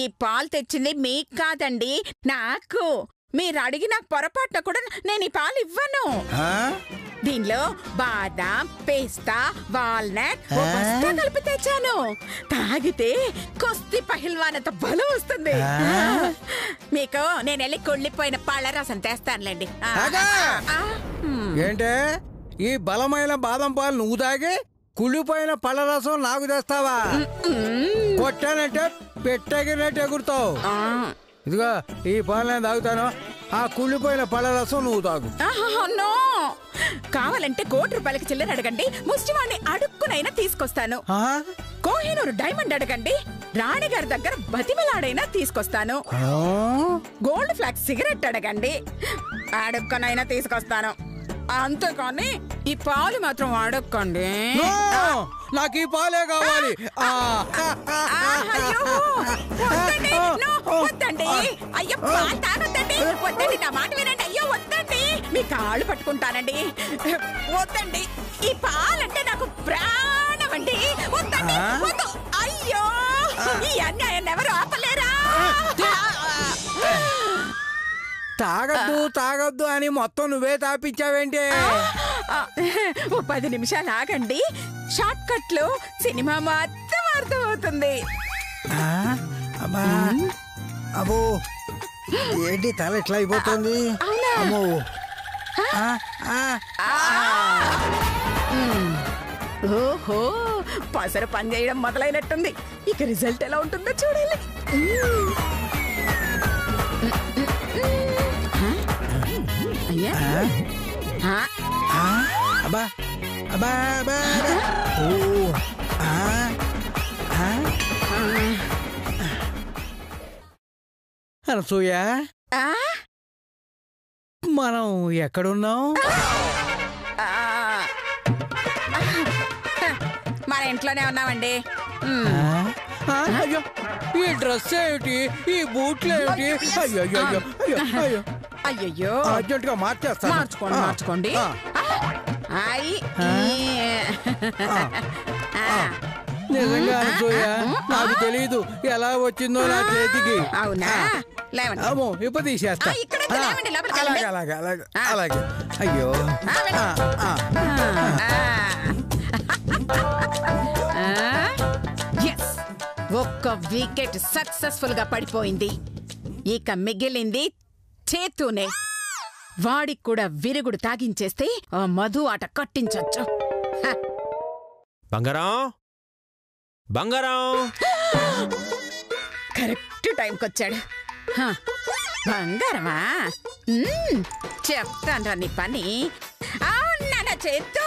ఈ పాలు తెచ్చింది మీకు కాదండి, నాకు. మీరు అడిగిన పొరపాటున కూడా నేను ఈ పాలు ఇవ్వను. దీనిలో బాదాం, పిస్తా, వాల్నట్ కలిపి తెచ్చాను. తాగితే కుస్తీ పహిల్వానంత బలం వస్తుంది. మీకు నేను వెళ్ళి కుళ్ళిపోయిన పళ్ళ రసం తెస్తానులేండి. ఏంటే ఈ బలమైన బాదం పాలు నువ్వు తాగి కుళ్ళిపోయిన పళ్ళ రసం నాకు తెస్తావా? కొట్టానంటే పెట్టగినట్టు ఎగురుతావు. ఇదిగో ఈ పాలు నేను తాగుతాను, ఆ కుళ్ళిపోయిన పళ్ళ రసం నువ్వు తాగు. కావాలంటే ₹1 చిల్లర అడగండి, ముష్టివాణ్ణి అడుక్కునైనా తీసుకొస్తాను. కోహినూరు డైమండ్ అడగండి, రాణిగారి దగ్గర బతిమలాడైనా తీసుకొస్తాను. గోల్డ్ ఫ్లాగ్ సిగరెట్ అడగండి, అడుక్కునైనా తీసుకొస్తాను. అంతేకాని ఈ పాలు మాత్రం అడక్కండి. నాకు ఈ పాలే కావాలి. వద్దండి, అయ్యో తాగొద్దండి, వద్దండి, నా మాట వినండి. అయ్యో వద్దండి, మీ కాళ్ళు పట్టుకుంటానండి. వద్దండి, ఈ పాలంటే నాకు ప్రాణం అండి. వద్దండి, వద్దు. అయ్యో, ఈ అన్యాయాన్ని ఎవరు ఆపలేరా? తాగద్దు తాగద్దు అని మొత్తం నువ్వే తాపించావేంటి? 10 నిమిషాలు ఆగండి, షార్ట్ కట్ లో సినిమా మొత్తం అర్థమవుతుంది. అబ్బో, ఏంటి తల ఎట్లా అయిపోతుంది? అమ్మో, ఓహో, పసరు పని చేయడం మొదలైనట్టుంది. ఇక రిజల్ట్ ఎలా ఉంటుందో చూడాలి. అబ్బా అబ్బా అబ్బా, అనసూయ, మనం ఎక్కడున్నాం? మన ఇంట్లోనే ఉన్నామండి. అయ్యో, ఈ డ్రెస్ ఏమిటి, ఈ బూట్లు ఏమిటి? అయ్యో అయ్యో అయ్యో అయ్యో అయ్యో, అర్జెంట్ గా మార్చేస్తా. మార్చుకోండి మార్చుకోండి. నిజంగా అనసూయ, నాకు తెలీదు ఎలా వచ్చిందో నా చేతికి. అవునా? అమ్మో, ఇప్పుడు తీసేస్తా. అలాగే అలాగే అలాగే అలాగే. అయ్యో, ఒక్క వికెట్ సక్సెస్ఫుల్ గా పడిపోయింది. ఇక మిగిలింది చేతూనే. వాడికి కూడా విరుగుడు తాగించేస్తే ఆ మధు ఆట కట్టించొచ్చు. బంగారం, బంగారం, కరెక్ట్ టైంకొచ్చాడు. బంగారమా? చెప్తాను నీ పని. అవునా చేతూ?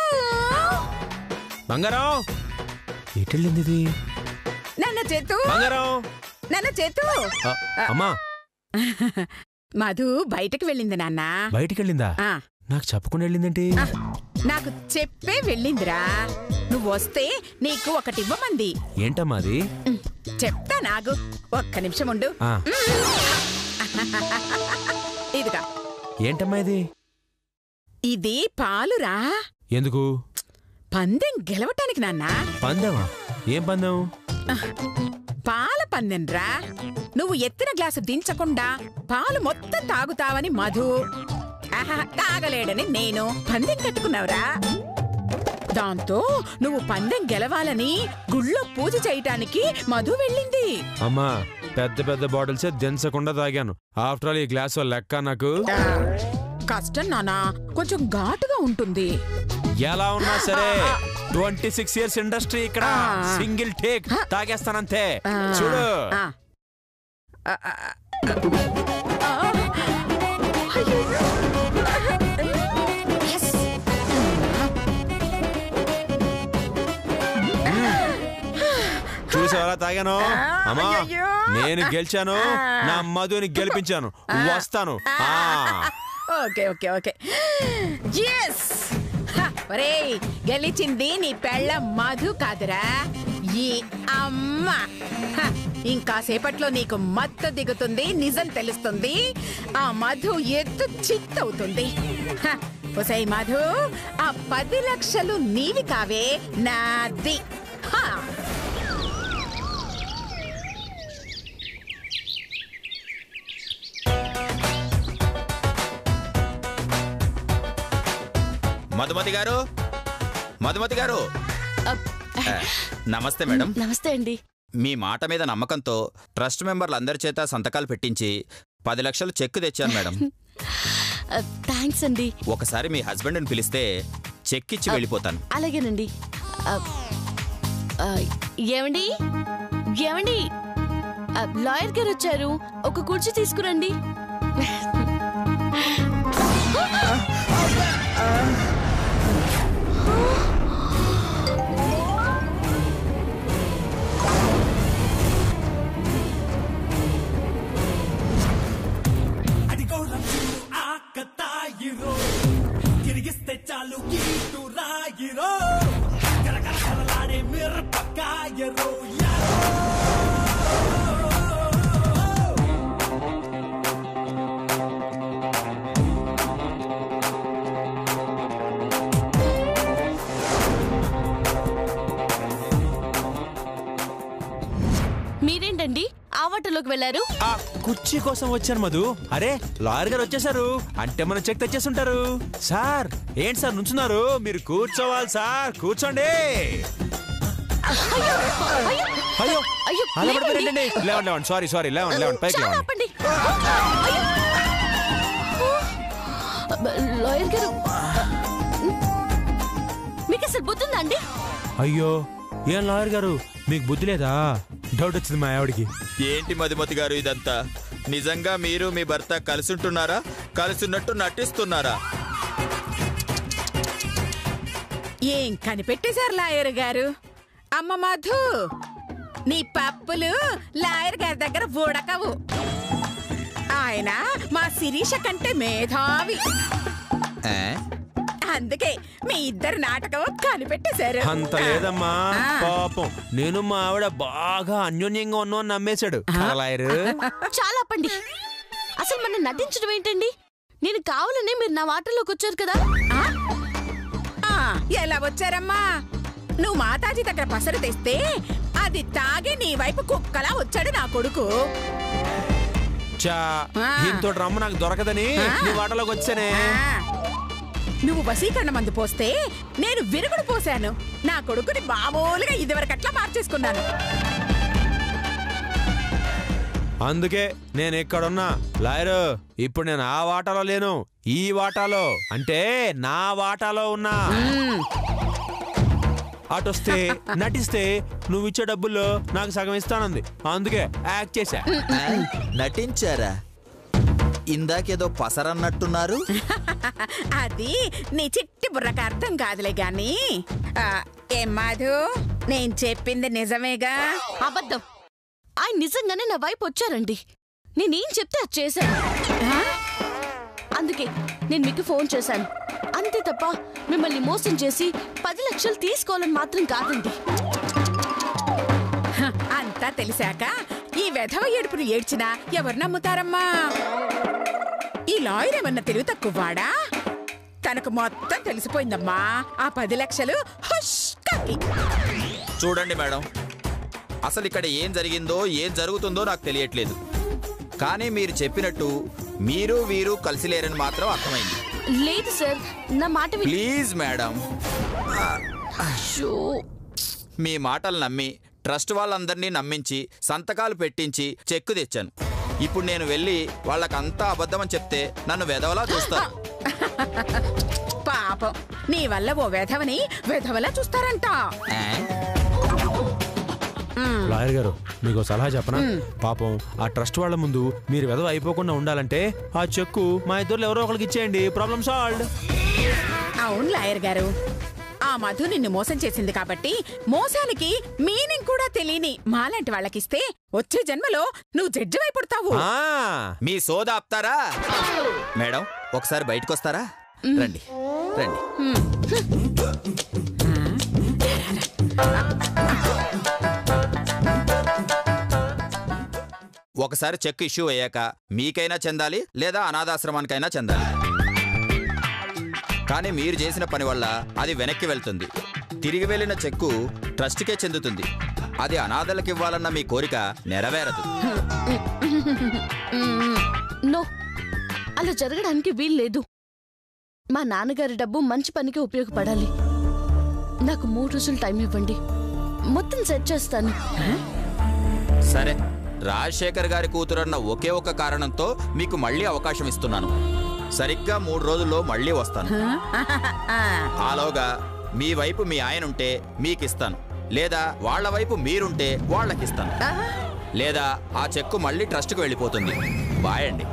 బంగారం ఎటెళ్ళింది ఇది? నన్న చేతూ, బంగారం, నన్న చేతూ. అమ్మా, మధు బయటకు వెళ్ళింది నాన్న. బయటికెళ్ళిందా? నాకు చెప్పకుండా వెళ్ళిందేంటి? నాకు చెప్పే వెళ్ళిందిరా. నువ్వు వస్తే నీకు ఒకటి ఇవ్వమంది. ఏంటమ్మా అది? చెప్తా, నాగు ఒక్క నిమిషం ఉండు. ఇదిగా. ఏంటమ్మా ఇది? ఇది పాలురా. ఎందుకు? పందెం గెలవటానికి నాన్న. పందెమా? ఏం పందెం? పాల పందెంరా. నువ్వు ఎత్తిన గ్లాసు దించకుండా పాలు మొత్తం తాగుతావని మధు, తాగలేడని నేను పందెం కట్టుకున్నావురా. దాంతో నువ్వు పందెం గెలవాలని గుళ్ళో పూజ చేయటానికి మధు వెళ్ళింది. అమ్మా, పెద్ద పెద్ద బాటిల్స్ దించకుండా తాగాను. ఆఫ్టర్ ఆల్ ఈ గ్లాస్ లెక్క నాకు కష్టం నానా, కొంచెం ఘాటుగా ఉంటుంది. ఎలా ఉన్నా సరే 26 years ఇండస్ట్రీ ఇక్కడ. సింగిల్ టేక్ తాగేస్తానంతే. చూడు. చూసావా తాగాను? అమ్మా, నేను గెలిచాను, నా మధుని గెలిపించాను. వస్తాను. Okay okay okay. ఒరేయ్, గెలిచింది నీ పెళ్ళ మధు కాదురా, ఈ అమ్మ. ఇంకాసేపట్లో నీకు మత్తు దిగుతుంది, నిజం తెలుస్తుంది. ఆ మధు ఎత్తు చిత్తవుతుంది. ఒసేయ్ మధు, ఆ 10 లక్షలు నీవి కావే, నాది. మధుమతి గారు, మధుమతి గారు. నమస్తే మేడం. నమస్తే అండి. మీ మాట మీద నమ్మకంతో ట్రస్ట్ మెంబర్లు అందరి చేత సంతకాలు పెట్టించి 10 లక్షలు చెక్ తెచ్చాను మేడం. థ్యాంక్స్ అండి. ఒకసారి మీ హస్బెండ్ని పిలిస్తే చెక్ ఇచ్చి వెళ్ళిపోతాను. అలాగేనండి. ఏమండి ఏమండి, లాయర్ గారు వచ్చారు, ఒక కుర్చీ తీసుకురండి. తిరిగిస్తే చాలు గీటు రాయిరో కరకరలాడే మిరపకాయరో. మీరేంటండి ఆ వాటర్లోకి వెళ్ళారు? ఆ కుర్చీ కోసం వచ్చాను మధు. అరే లాయర్ గారు వచ్చేసారు అంటే మన చెక్ తెచ్చేస్తుంటారు. సార్ ఏంటి సార్ నుంచున్నారు? మీరు కూర్చోవాలి సార్, కూర్చోండి. అయ్యో అలా పడిపోయిందండి. లేవండి, సారీ లేవండి, పైకి లేవండి. లాయర్ గారు, మీకు అసలు బుద్ధి ఉందా అండి? అయ్యో ఏం లాయర్ గారు, మీకు బుద్ధి లేదా? డౌట్ వచ్చింది మా ఆవిడికి. ఏంటి మధుమతి గారు ఇదంతా? నిజంగా మీరు మీ భర్త కలిసుంటున్నారా? కలిసిన్నట్టు నటిస్తున్నారా? ఏం కనిపెట్టేశారు లాయర్ గారు? అమ్మ మధు, నీ పప్పులు లాయర్ గారి దగ్గర ఉడకవు. ఆయన మా శిరీష కంటే మేధావి. అందుకే మీ ఇద్దరు నాటకం కనిపెట్టేశారు. అంత లేదమ్మా, పాపం నేను మా ఆవిడ బాగా అన్యోన్యంగా ఉన్నావు నమ్మేశాడు లాయర్. చాలా ఆపండి. అసలు మనం నటించడం ఏంటండి? నేను కావాలనే మీరు నా వాటర్లోకి వచ్చారు కదా. ఎలా వచ్చారమ్మా? నువ్వు మాతాజీ దగ్గర పసరు తెస్తే అది తాగి నీ వైపు కుక్కలా వచ్చాడు నా కొడుకు. దీంతో రమ్మ నాకు దొరకదని నీ వాటలోకి వచ్చానే. నువ్వు వశీకరణ మందు పోస్తే నేను విరుగుడు పోసాను. నా కొడుకుని మామూలుగా ఇదివరకట్లా మార్చేసుకున్నాను. అందుకే నేను ఎక్కడున్నా లాయరు. ఇప్పుడు నేను ఆ వాటాలో లేను, ఈ వాటాలో, అంటే నా వాటాలో ఉన్నా. అటొస్తే నటిస్తే నువ్వు ఇచ్చే డబ్బుల్లో నాకు సగం ఇస్తానంది. అందుకే యాక్ట్ చేశా. నటించారా? ఇందాకేదో పసరన్నట్టున్నారు. అది నీ చిట్టి బుర్రకు అర్థం కాదులే గాని. ఏం మాధు, నేను చెప్పింది నిజమేగా? అబద్ధం. ఆయన నిజంగానే నా వైపు వచ్చారండి. నేనేం చెప్తే అది చేశాను. అందుకే నేను మీకు ఫోన్ చేశాను. అంతే తప్ప మిమ్మల్ని మోసం చేసి 10 లక్షలు తీసుకోవాలని మాత్రం కాదండి. అంతా తెలిసాక ఈ వెధవ ఏడుపును ఏడ్చినా ఎవరు నమ్ముతారమ్మా? ఈ లాయర్ ఏమన్నా తెలివి తక్కువవాడా? తనకు మొత్తం తెలిసిపోయిందమ్మా. ఆ 10 లక్షలు హుష్కాకి. చూడండి మేడం, అసలు ఇక్కడ ఏం జరిగిందో ఏం జరుగుతుందో నాకు తెలియట్లేదు. కానీ మీరు చెప్పినట్టు మీరు వీరు కలిసి లేరని మాత్రం అర్థమైంది. లేదు సార్, నా మాట ప్లీజ్ మేడం. మీ మాటలు నమ్మి ట్రస్ట్ వాళ్ళందరినీ నమ్మించి సంతకాలు పెట్టించి చెక్కు తెచ్చాను. ఇప్పుడు నేను వెళ్ళి వాళ్ళకంతా అబద్ధమని చెప్తే నన్ను వెధవలా చూస్తారు. పాపం, నీ వల్ల ఓ వెధవని వెధవలా చూస్తారంట. లాయర్ గారు, మీకు సలహా చెప్పనా? పాపం ఆ ట్రస్ట్ వాళ్ళ ముందు మీరు వెధవ అయిపోకుండా ఉండాలంటే ఆ చెక్కు మా ఇద్దరు ఎవరో ఒకరికి ఇచ్చేయండి. Problem solved. అవును లాయర్ గారు, ఆ మధు నిన్ను మోసం చేసింది కాబట్టి మోసానికి మీనింగ్ కూడా తెలియని మాలాంటి వాళ్ళకిస్తే వచ్చే జన్మలో నువ్వు జడ్జి అయిపోతావు. మీ సోదా ఆపుతారా? మేడం, ఒకసారి బయటకు వస్తారా? రండి రండి. ఒకసారి చెక్ ఇష్యూ అయ్యాక మీకైనా చెందాలి, లేదా అనాథాశ్రమానికైనా చెందాలి. కానీ మీరు చేసిన పని వల్ల అది వెనక్కి వెళ్తుంది. తిరిగి వెళ్ళిన చెక్కు ట్రస్ట్కే చెందుతుంది. అది అనాథలకు ఇవ్వాలన్న మీ కోరిక నెరవేరదు. నో, అలా జరగడానికి వీల్లేదు. మా నాన్నగారి డబ్బు మంచి పనికి ఉపయోగపడాలి. నాకు 3 రోజులు టైం ఇవ్వండి, మొత్తం సెట్ చేస్తాను. సరే, రాజశేఖర్ గారి కూతురన్న ఒకే ఒక కారణంతో మీకు మళ్ళీ అవకాశం ఇస్తున్నాను. సరిగ్గా 3 రోజుల్లో మళ్ళీ వస్తాను. ఆలోగా మీ వైపు మీ ఆయనుంటే మీకిస్తాను, లేదా వాళ్ల వైపు మీరుంటే వాళ్ళకిస్తాను, లేదా ఆ చెక్కు మళ్ళీ ట్రస్ట్కి వెళ్ళిపోతుంది. బాయ్ అండి.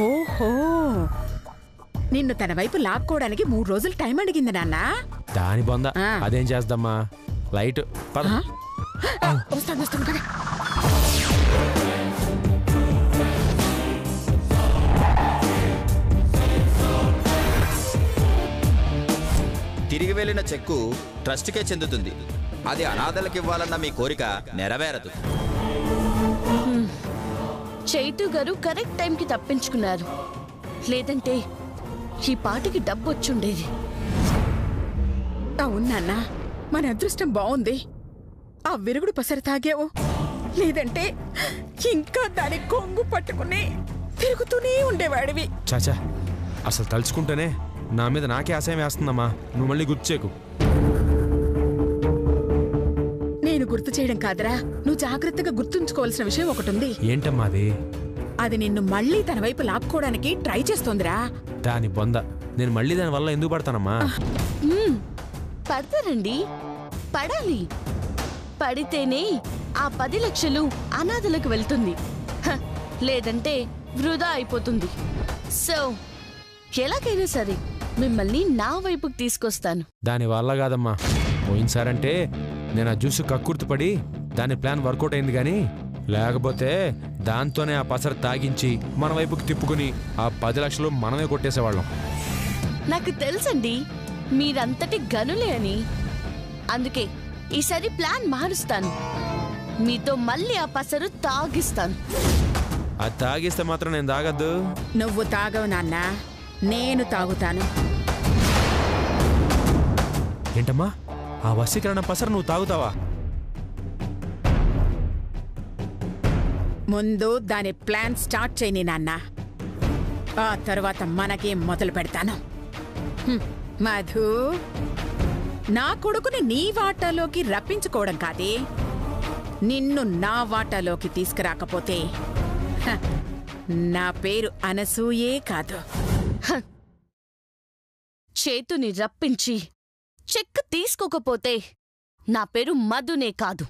ఓహో, నిన్ను తన వైపు లాక్కోవడానికి 3 రోజులు టైం అడిగింది నాన్న. దాని బొంద అదేం చేద్దామా, లైట్ పద. వస్తాను వస్తాను కదా. తిరిగి వెళ్ళిన చెక్కు ట్రస్ట్కే చెందుతుంది. అది అనాథలకు ఇవ్వాలన్న మీ కోరిక నెరవేరదు. చైతు గారు కరెక్ట్ టైంకి తప్పించుకున్నారు, లేదంటే ఈ పాటికి డబ్బు వచ్చుండేది. అవును నాన్న, మన అదృష్టం బాగుంది. ఆ విరుగుడు పసరు తాగావు, లేదంటే ఇంకా దాని కొంగు పట్టుకుని తిరుగుతూనే ఉండేవాడివి. చాచా, అసలు తలుచుకుంటేనే నా మీద నాకే అసహ్యం వేస్తుందమ్మా. నువ్వు మళ్ళీ గుర్తుచేకు. నేను గుర్తు చేయడం కాదురా, నువ్వు జాగ్రత్తగా గుర్తుంచుకోవాల్సిన విషయం ఒకటి ఉంది. ఏంటమ్మా అది? అది నిన్ను మళ్ళీ తన వైపు లాక్కోవడానికి ట్రై చేస్తోందిరా. దాని బొంద, నేను మళ్ళీ దాని వల్ల ఎందుకు పడతానమ్మా? పడతారండి, పడాలి. పడితేనే ఆ 10 లక్షలు అనాథలకు వెళ్తుంది, లేదంటే వృధా అయిపోతుంది. సో ఎలాగైనా సరే మిమ్మల్ని నా వైపుకి తీసుకొస్తాను. దాని వల్ల కాదమ్మా, పోయినసారంటే నేను ఆ జ్యూస్ కక్కుర్తిపడి దాని ప్లాన్ వర్కౌట్ అయింది, కానీ లేకపోతే దాంతోనే ఆ పసరు తాగించి మన వైపుకి తిప్పుకుని ఆ 10 లక్షలు మనమే కొట్టేసేవాళ్ళం. నాకు తెలుసండి మీరంతటి గనులే అని. అందుకే ఈసారి ప్లాన్ మారుస్తాను. మీతో మళ్ళీ ఆ పసరు తాగిస్తాను. అది తాగిస్తే మాత్రం నేను తాగద్దు. నువ్వు తాగవు నాన్న, నేను తాగుతాను. ఏంటమ్మా, ఆ వశీకరణ పసరు నువ్వు తాగుతావా? ముందు దాని ప్లాన్ స్టార్ట్ చేయని నాన్న, ఆ తర్వాత మనకేం మొదలు పెడతాను. మధు, నా కొడుకుని నీ వాటాలోకి రప్పించుకోవడం కాదే, నిన్ను నా వాటాలోకి తీసుకురాకపోతే నా పేరు అనసూయే కాదు. చేతుని రప్పించి చెక్ తీసుకోకపోతే నా పేరు మధునే కాదు.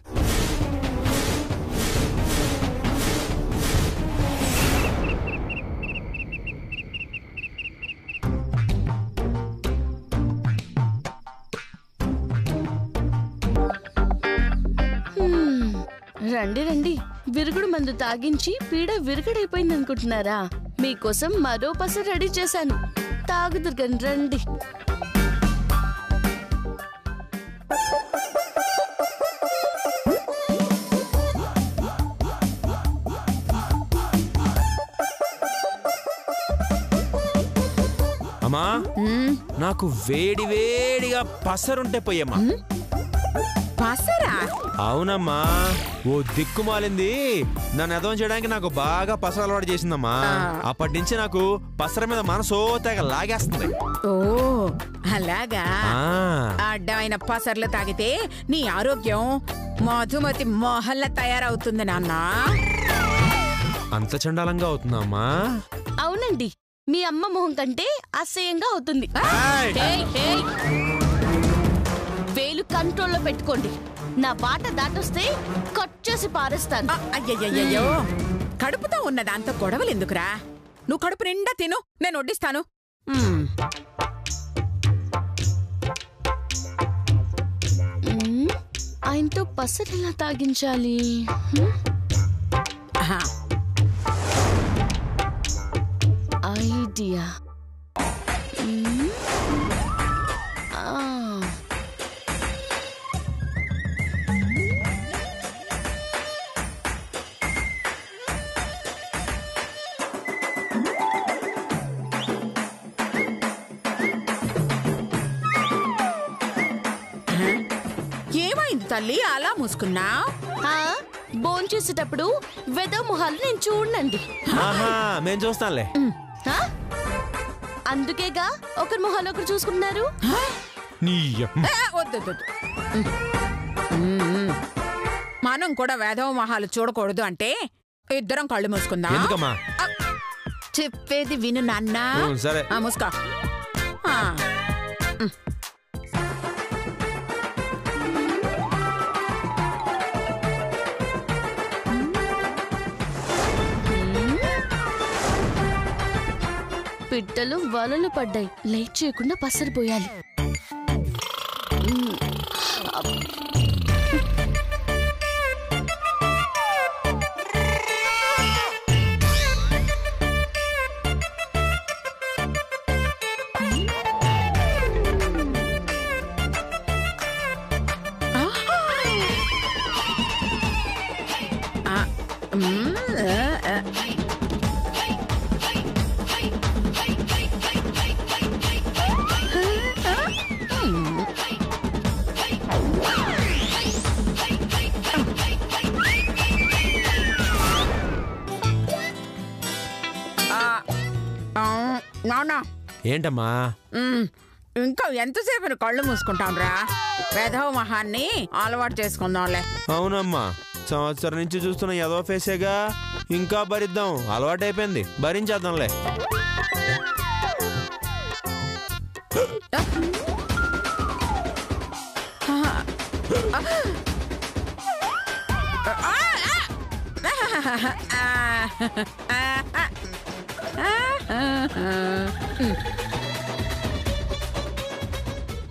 రండి రండి, విరుగుడు మందు తాగించి పీడ విరుగుడైపోయింది అనుకుంటున్నారా? మీకోసం మరో పసరు రెడీ చేశాను, తాగుదురుగని రండి. అమ్మా, నాకు వేడి వేడిగా పసరుంటే పోయమ్మా. పసరా? అవునమ్మా, ఓ దిక్కుమాలింది నన్ను ఎదవం చేయడానికి నాకు బాగా పసరు అలవాటు చేసిందమ్మా. అప్పటి నుంచి నాకు పసర మీద మనసు తెగ లాగేస్తుంది. ఓ అలాగా. అడ్డమైన పసర్లు తాగితే నీ ఆరోగ్యం మధుమతి మొహల్లా తయారవుతుంది నాన్న. అంత చండాలంగా అవుతుందమ్మా? అవునండి, మీ అమ్మ మొహం కంటే అసహ్యంగా అవుతుంది. వేలు కంట్రోల్లో పెట్టుకోండి, నా బాట దాటొస్తే కట్ చేసి పారేస్తాను. అయ్యయ్యో, కడుపుతో ఉన్న దాంతో గొడవలు ఎందుకురా? నువ్వు కడుపు నిండా తిను, నేను వడ్డిస్తాను. ఆయనతో పసరు ఎలా తాగించాలి? ఐడియా. ఏమైంది తల్లి, అలా మూసుకున్నా? భోంచేసేటప్పుడు వెదవ మొహాలు నేను చూడండి. మేము చూస్తాంలే. అందుకేగా ఒకరి మొహాలు ఒకరు చూసుకుంటున్నారు. వద్దు. మనం కూడా వేదవ మొహాలు చూడకూడదు అంటే ఇద్దరం కళ్ళు మూసుకుందాం. ఎందుకమ్మా? చెప్పేది విను నాన్న. సరే మూసుకో. పిట్టలు వలలు పడ్డాయి. లేట్ చేయకుండా పసరిపోయాలి. ఏంటమ్మా? ఇంకా ఎంతసేపు కళ్ళు మూసుకుంటాం రా. వేదవ మహాన్ని అలవాటు చేసుకుందాంలే. అవునమ్మా, సంవత్సరం నుంచి చూస్తున్న ఏదో ఫేసేగా. ఇంకా భరిద్దాం, అలవాటైపోయింది, భరించేద్దాంలే.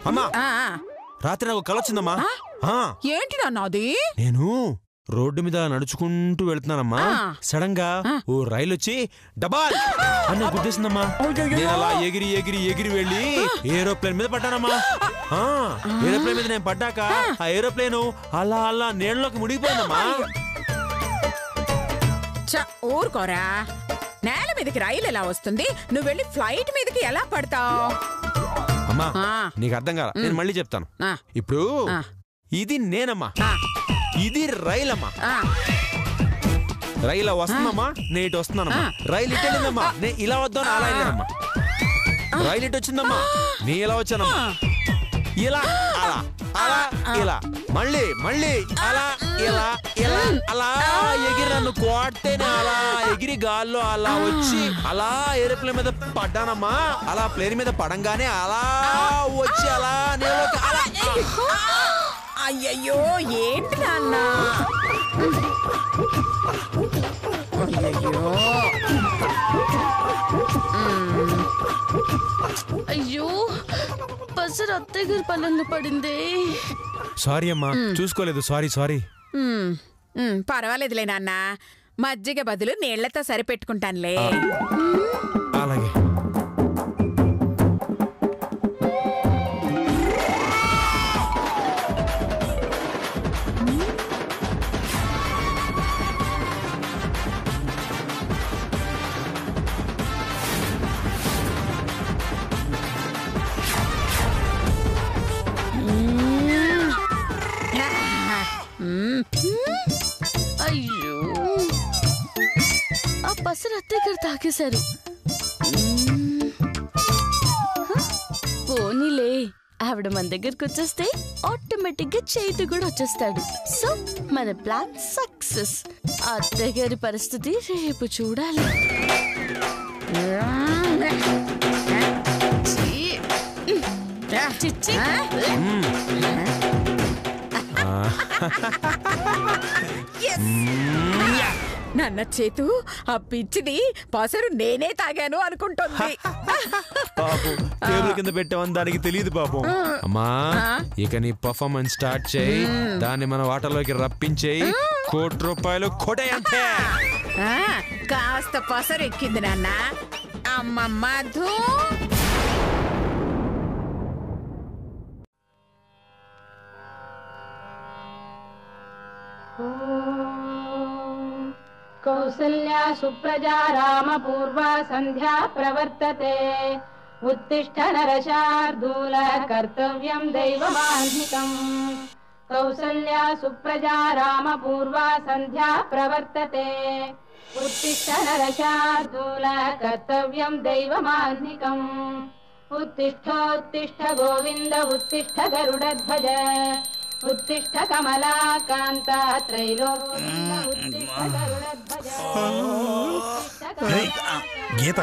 అమ్మా, రాత్రి నాకు కల వచ్చిందమ్మా. ఏంటి నాన్నది? నేను రోడ్డు మీద నడుచుకుంటూ వెళ్తున్నానమ్మా. సడన్ గా ఓ రైలు వచ్చి డబాల్ అన్న గుద్దేసిందమ్మా. నేను అలా ఎగిరి ఎగిరి ఎగిరి వెళ్ళి ఏరోప్లేన్ మీద పడ్డానమ్మా. ఏరోప్లేన్ మీద నేను పడ్డాక ఆ ఏరోప్లేన్ అలా అలా నీళ్ళలోకి మునిగిపోయిందమ్మా. ఊరుకోరా, నేల మీదకి రైలు ఎలా వస్తుంది? నువ్వు వెళ్ళి ఫ్లైట్ మీదకి ఎలా పడతావు? అమ్మా, నీకు అర్థం కాల, నేను మళ్ళీ చెప్తాను. ఇప్పుడు ఇది నేనమ్మా, ఇది రైలమ్మా. రైలు వస్తుందమ్మా, నేను ఇటు వస్తున్నానమ్మా. రైలు ఇటు వెళ్ళిందమ్మా, నేను ఇలా వద్దాను అలా వెళ్ళానమ్మా. రైలు ఇటు వచ్చిందమ్మా, నీ ఇలా వచ్చానమ్మా. ఇలా అలా అలా ఇలా మళ్ళీ మళ్ళీ అలా ఇలా ఇలా అలా ఎగిరి నన్ను కోడితేనే అలా ఎగిరి గాల్లో అలా వచ్చి అలా ఏరోప్లేన్ మీద పడ్డానమ్మా. అలా ప్లేన్ మీద పడంగానే అలా వచ్చి అలా నేను అలా. అయ్యయ్యో, ఏంటి నాన్న? అయ్యో, పసరు అత్తయ్య గారి పళ్ళల్లో పడింది. సారీ అమ్మా, చూసుకోలేదు. Sorry sorry. పర్వాలేదులే నాన్న, మజ్జిగ బదులు నీళ్లతో సరిపెట్టుకుంటానులే. అలాగే. అయ్యో, ఆ పసరు అత్తయ్య గారు తాగేశారు. పోనీలే, ఆవిడ మన దగ్గరకు వచ్చేస్తే ఆటోమేటిక్ గా చేతి కూడా వచ్చేస్తాడు. సో మన ప్లాన్ సక్సెస్. అత్తయ్య గారి పరిస్థితి రేపు చూడాలి. చిచ్చి, నాన్న చేతు, ఆ పిచ్చిది పసరు నేనే తాగాను అనుకుంటుంది. టేబుల్ కింద పెట్టామని దానికి తెలియదు పాపం. అమ్మా, ఇక నీ పర్ఫార్మెన్స్ స్టార్ట్ చేయి, దాన్ని మన వాటర్లోకి రప్పించేయి. ₹1,00,00,000 కొటే అంతే. కాస్త పసరు ఎక్కింది నాన్న. అమ్మ మధు, కౌసల్యా సుప్రజా రామ పూర్వా సంధ్యా ప్రవర్తతే. ఉత్తిష్ఠ నరశార్దూల కర్తవ్యం దైవమాన్వికం. కౌసల్యా సుప్రజా రామ పూర్వా సంధ్యా ప్రవర్తతే ఉత్తిష్ట నరశార్దూల కర్తవ్యం దైవమాన్నికం ఉత్తిష్ఠోత్తిష్ఠ గోవింద ఉత్తిష్ఠ గరుడధ్వజ ఉత్తిష్ఠ కమలాకాంత త్రైలోక్య ఉత్తిష్ఠ గరుడధ్వజ గీత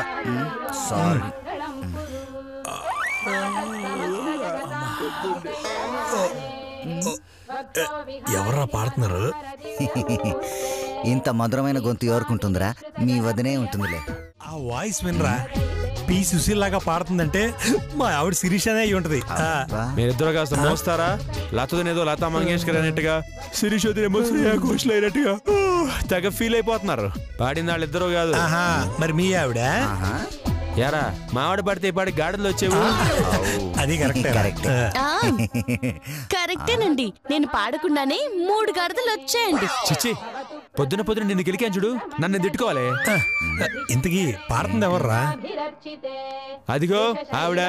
ఎవరా పాడుతున్నారు? ఇంత మధురమైన గొంతు ఎవరుకుంటుందిరా? మీ వదినే ఉంటుందిలే. ఆ వాయిస్ వినరా, పి సుశీల్ పాడుతుందంటే మా ఆవిడ శిరీష్ అనే అయి ఉంటది. మీరిద్దరు కాస్త మోస్తారా? లతనేదో లతా మంగేష్కర్ అనేట్టుగా, శిరీష్ వదిలేమో శ్రేయా ఘోషల్ అయినట్టుగా తెగ ఫీల్ అయిపోతున్నారు. పాడిన వాళ్ళిద్దరూ కాదు. మరి మీ ఆవిడ యారా మావాడు పడితే పాడి గాడిలో వచ్చేవు. అది కరెక్ట్. కరెక్టేనండి. నేను పాడకుండానే 3 గడదలు వచ్చాయండి. చిచ్చి, పొద్దున నిన్ను గెలికాను చూడు, నన్ను తిట్టుకోవాలి. ఇంతకీ పాడుతుంది ఎవర్రా? అదిగో ఆవిడ.